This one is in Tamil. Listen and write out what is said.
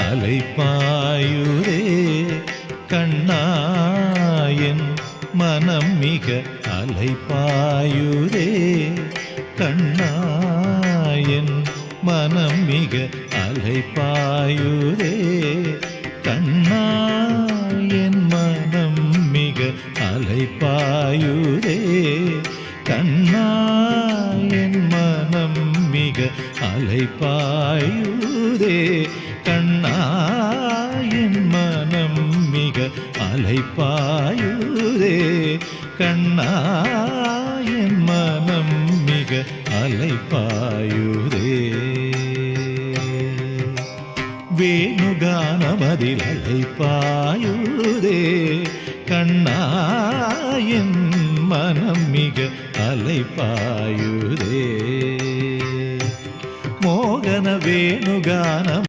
அலைப்பாயுதே கண்ணாயன் மனம் மிக அலைப்பாயுதே கண்ணாயன் மனம் மிக அலைப்பாயுதே கண்ணாயன் மனம் மிக அலைப்பாயுதே கண்ணாயன் மனம் மிக அலைப்பாயுதே கண்ணாயன் மனம் மிக அலைப்பாயுதே கண்ணாயன் மனம் மிக அலைப்பாயுதே வேணுகானமதில் அலைப்பாயுதே கண்ணாயன் மனம் மிக அலைப்பாயுதே மோகன வேணுகானம்